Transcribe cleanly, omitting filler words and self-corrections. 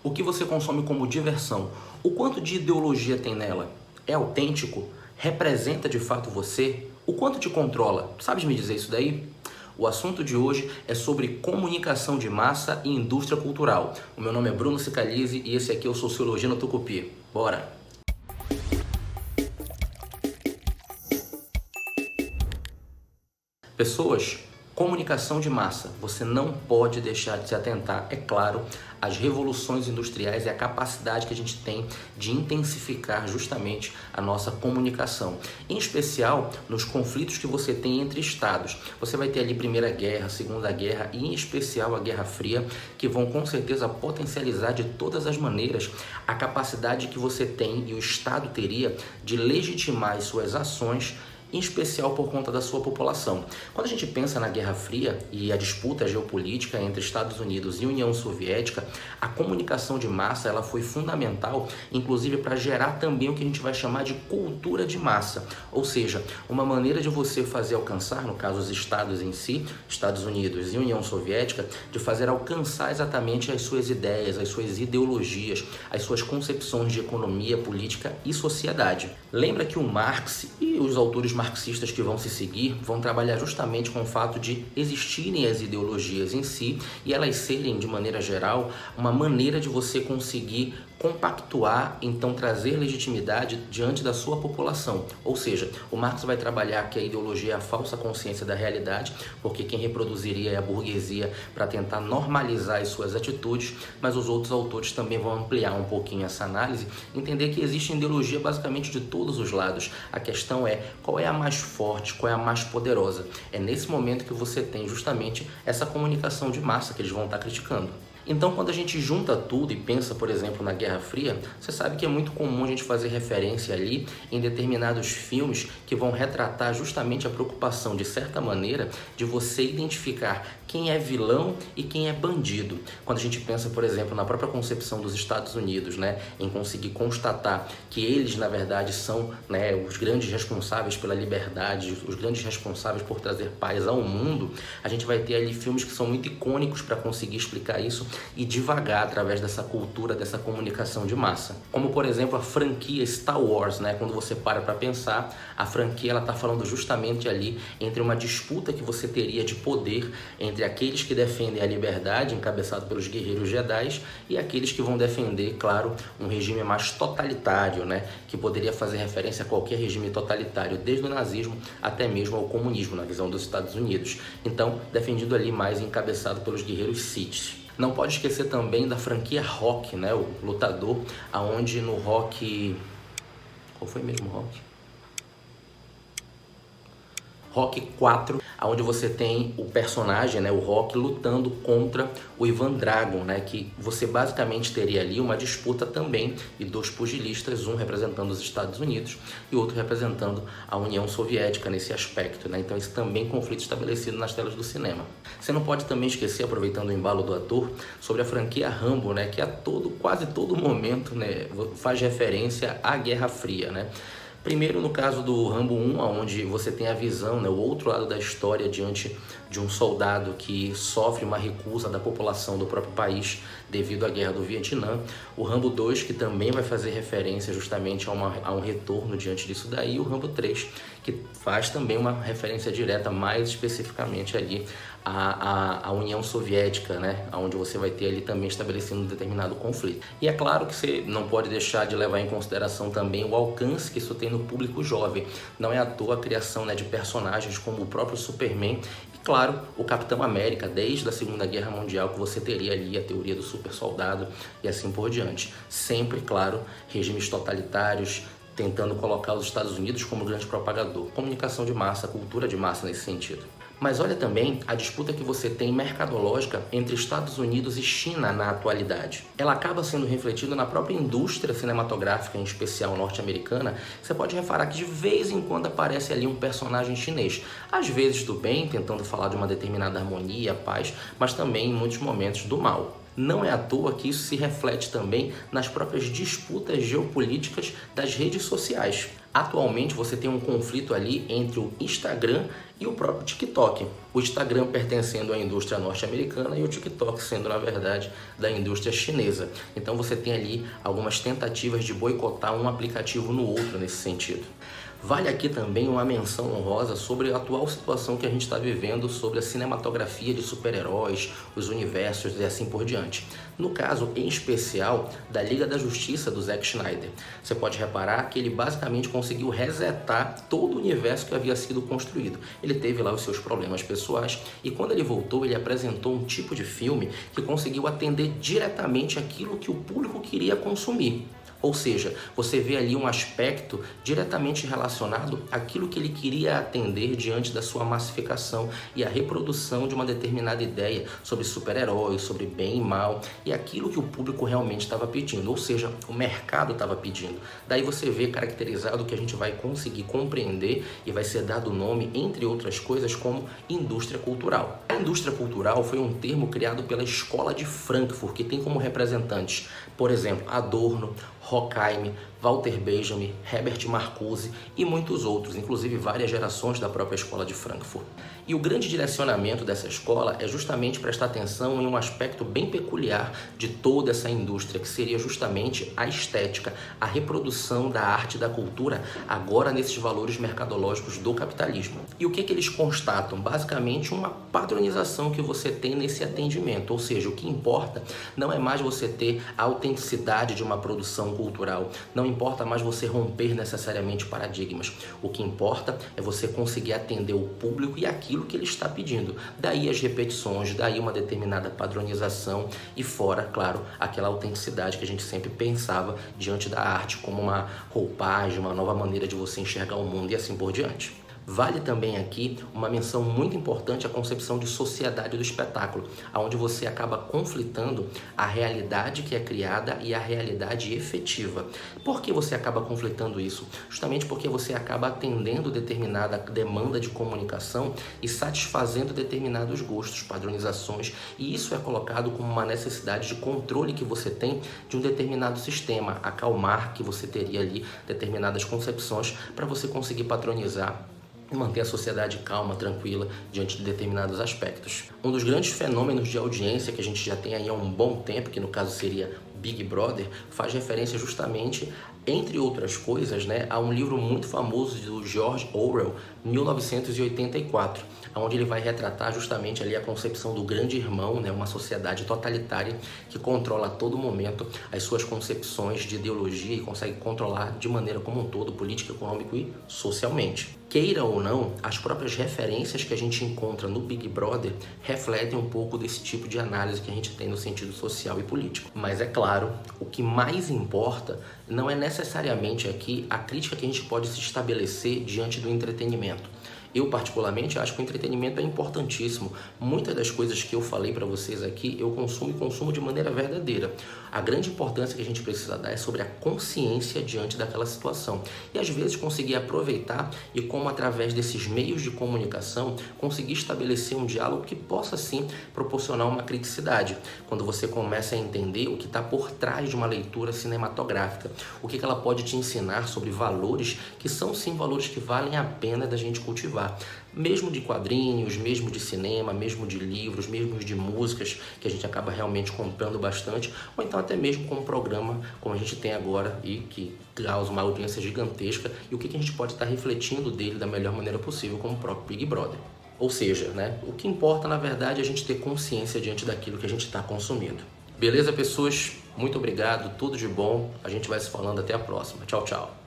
O que você consome como diversão? O quanto de ideologia tem nela? É autêntico? Representa de fato você? O quanto te controla? Sabes me dizer isso daí? O assunto de hoje é sobre comunicação de massa e indústria cultural. O meu nome é Bruno Cicalise e esse aqui é o Sociologia no Tucupi. Bora! Pessoas, comunicação de massa. Você não pode deixar de se atentar, é claro, às revoluções industriais e à capacidade que a gente tem de intensificar justamente a nossa comunicação. Em especial, nos conflitos que você tem entre estados. Você vai ter ali Primeira Guerra, Segunda Guerra e em especial a Guerra Fria, que vão com certeza potencializar de todas as maneiras a capacidade que você tem e o Estado teria de legitimar as suas ações, em especial por conta da sua população. Quando a gente pensa na Guerra Fria e a disputa geopolítica entre Estados Unidos e União Soviética, a comunicação de massa ela foi fundamental, inclusive para gerar também o que a gente vai chamar de cultura de massa, ou seja, uma maneira de você fazer alcançar, no caso os estados em si, Estados Unidos e União Soviética, de fazer alcançar exatamente as suas ideias, as suas ideologias, as suas concepções de economia, política e sociedade. Lembra que o Marx e os autores marxistas que vão se seguir vão trabalhar justamente com o fato de existirem as ideologias em si e elas serem, de maneira geral, uma maneira de você conseguir compactuar, então trazer legitimidade diante da sua população. Ou seja, o Marx vai trabalhar que a ideologia é a falsa consciência da realidade, porque quem reproduziria é a burguesia para tentar normalizar as suas atitudes, mas os outros autores também vão ampliar um pouquinho essa análise, entender que existe ideologia basicamente de todos os lados. A questão é qual é a mais forte, qual é a mais poderosa. É nesse momento que você tem justamente essa comunicação de massa que eles vão estar criticando. Então, quando a gente junta tudo e pensa, por exemplo, na Guerra Fria, você sabe que é muito comum a gente fazer referência ali em determinados filmes que vão retratar justamente a preocupação, de certa maneira, de você identificar quem é vilão e quem é bandido. Quando a gente pensa, por exemplo, na própria concepção dos Estados Unidos, em conseguir constatar que eles, na verdade, são os grandes responsáveis pela liberdade, os grandes responsáveis por trazer paz ao mundo, a gente vai ter ali filmes que são muito icônicos para conseguir explicar isso e devagar através dessa cultura, dessa comunicação de massa. Como, por exemplo, a franquia Star Wars, quando você para pensar, a franquia ela está falando justamente ali entre uma disputa que você teria de poder entre aqueles que defendem a liberdade, encabeçado pelos guerreiros Jedi, e aqueles que vão defender, claro, um regime mais totalitário, que poderia fazer referência a qualquer regime totalitário, desde o nazismo até mesmo ao comunismo, na visão dos Estados Unidos. Então, defendido ali mais encabeçado pelos guerreiros Sith. Não pode esquecer também da franquia Rock, o lutador, aonde no Rock... Qual foi mesmo o Rock? Rock 4, onde você tem o personagem, o Rock, lutando contra o Ivan Drago, que você basicamente teria ali uma disputa também e dois pugilistas, um representando os Estados Unidos e outro representando a União Soviética nesse aspecto, Então esse também conflito estabelecido nas telas do cinema. Você não pode também esquecer, aproveitando o embalo do ator, sobre a franquia Rambo, que quase todo momento, faz referência à Guerra Fria, Primeiro, no caso do Rambo 1, onde você tem a visão, o outro lado da história diante de um soldado que sofre uma recusa da população do próprio país devido à guerra do Vietnã. O Rambo 2, que também vai fazer referência justamente a um retorno diante disso daí. E o Rambo 3, que faz também uma referência direta, mais especificamente ali, à União Soviética, onde você vai ter ali também estabelecendo um determinado conflito. E é claro que você não pode deixar de levar em consideração também o alcance que isso tem no público jovem. Não é à toa a criação de personagens como o próprio Superman e, claro, o Capitão América, desde a Segunda Guerra Mundial, que você teria ali a teoria do super soldado e assim por diante. Sempre, claro, regimes totalitários, tentando colocar os Estados Unidos como grande propagador. Comunicação de massa, cultura de massa nesse sentido. Mas olha também a disputa que você tem mercadológica entre Estados Unidos e China na atualidade. Ela acaba sendo refletida na própria indústria cinematográfica, em especial norte-americana. Você pode reparar que de vez em quando aparece ali um personagem chinês. Às vezes do bem, tentando falar de uma determinada harmonia, paz, mas também em muitos momentos do mal. Não é à toa que isso se reflete também nas próprias disputas geopolíticas das redes sociais. Atualmente você tem um conflito ali entre o Instagram e o próprio TikTok. O Instagram pertencendo à indústria norte-americana e o TikTok sendo, na verdade, da indústria chinesa. Então você tem ali algumas tentativas de boicotar um aplicativo no outro nesse sentido. Vale aqui também uma menção honrosa sobre a atual situação que a gente está vivendo sobre a cinematografia de super-heróis, os universos e assim por diante. No caso, em especial, da Liga da Justiça do Zack Snyder. Você pode reparar que ele basicamente conseguiu resetar todo o universo que havia sido construído. Ele teve lá os seus problemas pessoais e quando ele voltou, ele apresentou um tipo de filme que conseguiu atender diretamente aquilo que o público queria consumir. Ou seja, você vê ali um aspecto diretamente relacionado àquilo que ele queria atender diante da sua massificação e a reprodução de uma determinada ideia sobre super-heróis, sobre bem e mal e aquilo que o público realmente estava pedindo, ou seja, o mercado estava pedindo. Daí você vê caracterizado que a gente vai conseguir compreender e vai ser dado nome, entre outras coisas, como indústria cultural. A indústria cultural foi um termo criado pela Escola de Frankfurt, que tem como representantes, por exemplo, Adorno, Horkheim, Walter Benjamin, Herbert Marcuse e muitos outros, inclusive várias gerações da própria Escola de Frankfurt. E o grande direcionamento dessa escola é justamente prestar atenção em um aspecto bem peculiar de toda essa indústria, que seria justamente a estética, a reprodução da arte e da cultura, agora nesses valores mercadológicos do capitalismo. E o que eles constatam? Basicamente uma padronização que você tem nesse atendimento, ou seja, o que importa não é mais você ter a autenticidade de uma produção cultural, não importa mais você romper necessariamente paradigmas, o que importa é você conseguir atender o público e aquilo que ele está pedindo. Daí as repetições, daí uma determinada padronização e fora, claro, aquela autenticidade que a gente sempre pensava diante da arte como uma roupagem, uma nova maneira de você enxergar o mundo e assim por diante. Vale também aqui uma menção muito importante à concepção de sociedade do espetáculo, onde você acaba conflitando a realidade que é criada e a realidade efetiva. Por que você acaba conflitando isso? Justamente porque você acaba atendendo determinada demanda de comunicação e satisfazendo determinados gostos, padronizações, e isso é colocado como uma necessidade de controle que você tem de um determinado sistema, acalmar que você teria ali determinadas concepções para você conseguir padronizar e manter a sociedade calma, tranquila, diante de determinados aspectos. Um dos grandes fenômenos de audiência que a gente já tem aí há um bom tempo, que no caso seria Big Brother, faz referência justamente, entre outras coisas, a um livro muito famoso do George Orwell, 1984, onde ele vai retratar justamente ali a concepção do grande irmão, uma sociedade totalitária que controla a todo momento as suas concepções de ideologia e consegue controlar de maneira como um todo, política, econômico e socialmente. Queira ou não, as próprias referências que a gente encontra no Big Brother refletem um pouco desse tipo de análise que a gente tem no sentido social e político. Mas é claro, o que mais importa não é necessariamente aqui a crítica que a gente pode se estabelecer diante do entretenimento. Eu, particularmente, acho que o entretenimento é importantíssimo. Muitas das coisas que eu falei para vocês aqui, eu consumo e consumo de maneira verdadeira. A grande importância que a gente precisa dar é sobre a consciência diante daquela situação. E, às vezes, conseguir aproveitar e como, através desses meios de comunicação, conseguir estabelecer um diálogo que possa, sim, proporcionar uma criticidade. Quando você começa a entender o que está por trás de uma leitura cinematográfica. O que ela pode te ensinar sobre valores que são, sim, valores que valem a pena da gente cultivar. Mesmo de quadrinhos, mesmo de cinema, mesmo de livros, mesmo de músicas, que a gente acaba realmente comprando bastante, ou então até mesmo com um programa como a gente tem agora e que causa uma audiência gigantesca, e o que a gente pode estar refletindo dele da melhor maneira possível, como o próprio Big Brother. Ou seja, o que importa na verdade é a gente ter consciência diante daquilo que a gente está consumindo. Beleza, pessoas? Muito obrigado, tudo de bom, a gente vai se falando, até a próxima. Tchau, tchau.